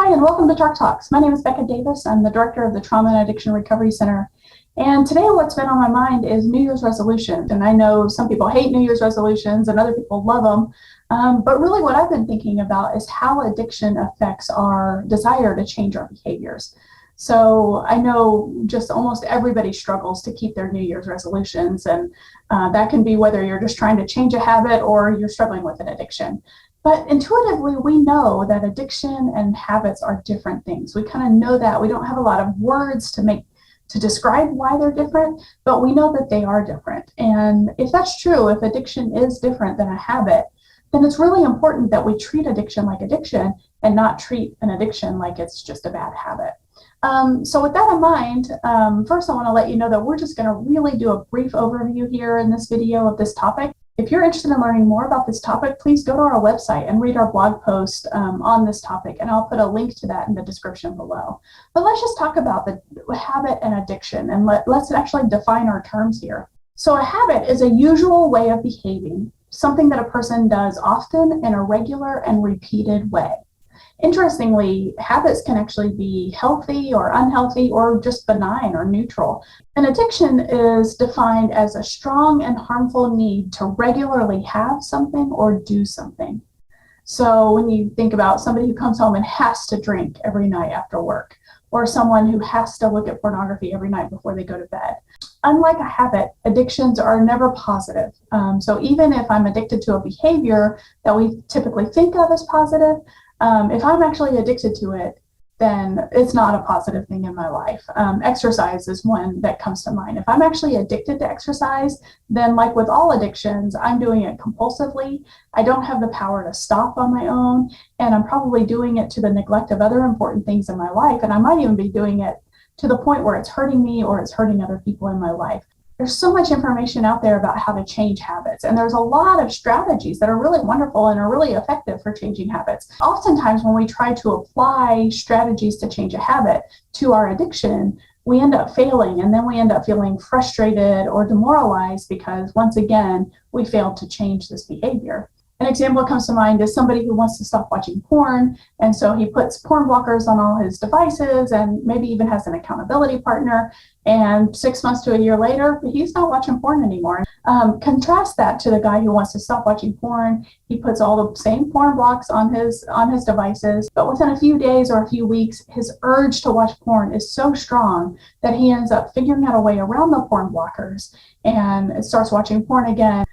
Hi, and welcome to Talk Talks. My name is Becca Davis. I'm the director of the Trauma and Addiction Recovery Center. And today what's been on my mind is New Year's resolutions. And I know some people hate New Year's resolutions and other people love them. But really what I've been thinking about is how addiction affects our desire to change our behaviors. So I know just almost everybody struggles to keep their New Year's resolutions. And that can be whether you're just trying to change a habit or you're struggling with an addiction. But intuitively, we know that addiction and habits are different things. We kind of know that. We don't have a lot of words to describe why they're different, but we know that they are different. And if that's true, if addiction is different than a habit, then it's really important that we treat addiction like addiction and not treat an addiction like it's just a bad habit. So with that in mind, first I want to let you know that we're just going to really do a brief overview here in this video of this topic. If you're interested in learning more about this topic, please go to our website and read our blog post on this topic, and I'll put a link to that in the description below. But let's just talk about the habit and addiction, and let's actually define our terms here. So a habit is a usual way of behaving, something that a person does often in a regular and repeated way. Interestingly, habits can actually be healthy or unhealthy or just benign or neutral. An addiction is defined as a strong and harmful need to regularly have something or do something. So when you think about somebody who comes home and has to drink every night after work, or someone who has to look at pornography every night before they go to bed. Unlike a habit, addictions are never positive. So even if I'm addicted to a behavior that we typically think of as positive, if I'm actually addicted to it, then it's not a positive thing in my life. Exercise is one that comes to mind. If I'm actually addicted to exercise, then like with all addictions, I'm doing it compulsively. I don't have the power to stop on my own, and I'm probably doing it to the neglect of other important things in my life. And I might even be doing it to the point where it's hurting me or it's hurting other people in my life. There's so much information out there about how to change habits, and there's a lot of strategies that are really wonderful and are really effective for changing habits. Oftentimes when we try to apply strategies to change a habit to our addiction, we end up failing, and then we end up feeling frustrated or demoralized because once again, we failed to change this behavior. An example that comes to mind is somebody who wants to stop watching porn, and so he puts porn blockers on all his devices and maybe even has an accountability partner, and 6 months to a year later, he's not watching porn anymore. Contrast that to the guy who wants to stop watching porn. He puts all the same porn blocks on his devices, but within a few days or a few weeks, his urge to watch porn is so strong that he ends up figuring out a way around the porn blockers and starts watching porn again.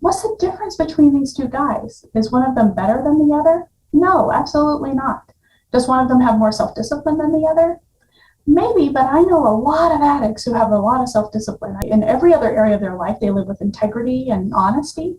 What's the difference between these two guys? Is one of them better than the other? No, absolutely not. Does one of them have more self-discipline than the other? Maybe, but I know a lot of addicts who have a lot of self-discipline. In every other area of their life, they live with integrity and honesty.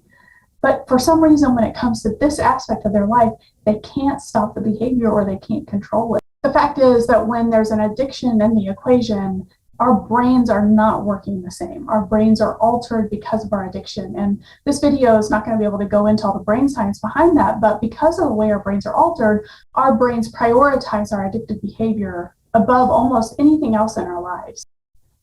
But for some reason, when it comes to this aspect of their life, they can't stop the behavior or they can't control it. The fact is that when there's an addiction in the equation, our brains are not working the same. Our brains are altered because of our addiction. And this video is not going to be able to go into all the brain science behind that, but because of the way our brains are altered, our brains prioritize our addictive behavior above almost anything else in our lives.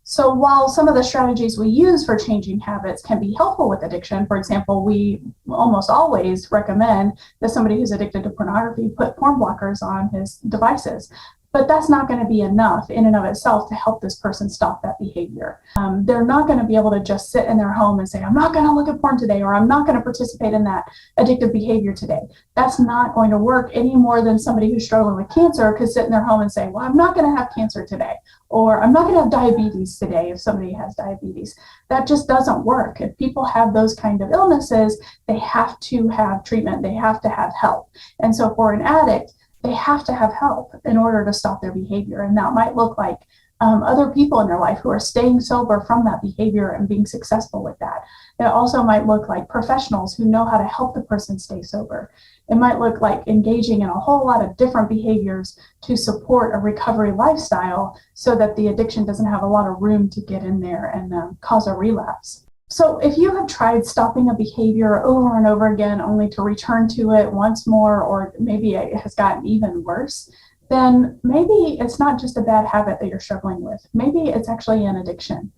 So while some of the strategies we use for changing habits can be helpful with addiction, for example, we almost always recommend that somebody who's addicted to pornography put porn blockers on his devices. But that's not going to be enough in and of itself to help this person stop that behavior. They're not going to be able to just sit in their home and say, I'm not going to look at porn today, or I'm not going to participate in that addictive behavior today. That's not going to work any more than somebody who's struggling with cancer could sit in their home and say, well, I'm not going to have cancer today, or I'm not going to have diabetes today if somebody has diabetes. That just doesn't work. If people have those kind of illnesses, they have to have treatment. They have to have help. And so for an addict, they have to have help in order to stop their behavior. And that might look like other people in their life who are staying sober from that behavior and being successful with that. It also might look like professionals who know how to help the person stay sober. It might look like engaging in a whole lot of different behaviors to support a recovery lifestyle so that the addiction doesn't have a lot of room to get in there and cause a relapse. So if you have tried stopping a behavior over and over again only to return to it once more, or maybe it has gotten even worse, then maybe it's not just a bad habit that you're struggling with. Maybe it's actually an addiction.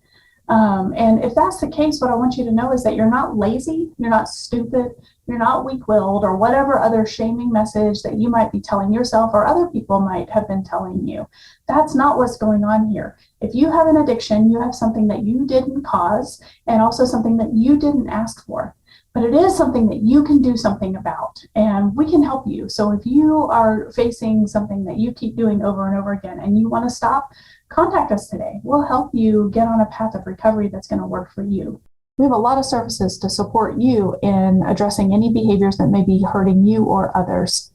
And if that's the case, what I want you to know is that you're not lazy, you're not stupid, you're not weak-willed, or whatever other shaming message that you might be telling yourself or other people might have been telling you. That's not what's going on here. If you have an addiction, you have something that you didn't cause and also something that you didn't ask for. But it is something that you can do something about, and we can help you. So if you are facing something that you keep doing over and over again and you want to stop, contact us today. We'll help you get on a path of recovery that's going to work for you. We have a lot of services to support you in addressing any behaviors that may be hurting you or others.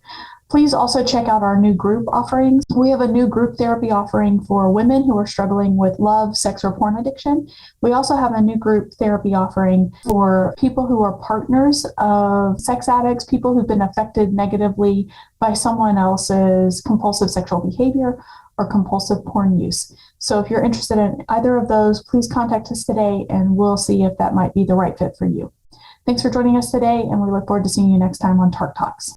Please also check out our new group offerings. We have a new group therapy offering for women who are struggling with love, sex, or porn addiction. We also have a new group therapy offering for people who are partners of sex addicts, people who've been affected negatively by someone else's compulsive sexual behavior or compulsive porn use. So if you're interested in either of those, please contact us today and we'll see if that might be the right fit for you. Thanks for joining us today, and we look forward to seeing you next time on TARC Talks.